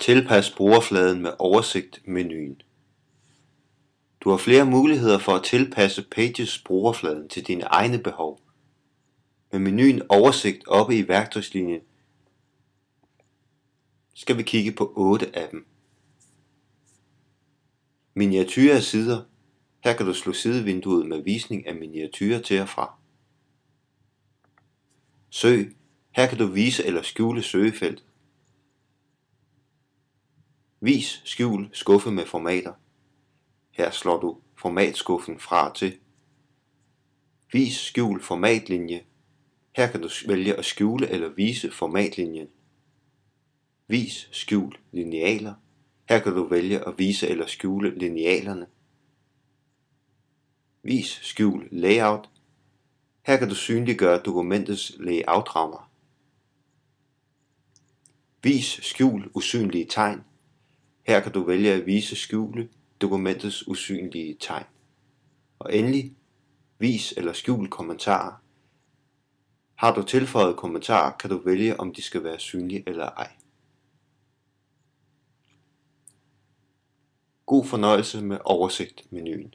Tilpas brugerfladen med oversigt-menuen. Du har flere muligheder for at tilpasse Pages brugerfladen til dine egne behov. Med menuen Oversigt oppe i værktøjslinjen skal vi kigge på 8 af dem. Miniaturer af sider. Her kan du slå sidevinduet med visning af miniaturer til og fra. Søg. Her kan du vise eller skjule søgefeltet. Vis skjul skuffe med formater. Her slår du formatskuffen fra og til. Vis skjul formatlinje. Her kan du vælge at skjule eller vise formatlinjen. Vis skjul linealer. Her kan du vælge at vise eller skjule linealerne. Vis skjul layout. Her kan du synliggøre dokumentets layout-rammer. Vis skjul usynlige tegn. Her kan du vælge at vise skjule dokumentets usynlige tegn. Og endelig, vis eller skjul kommentarer. Har du tilføjet kommentarer, kan du vælge om de skal være synlige eller ej. God fornøjelse med oversigt-menuen.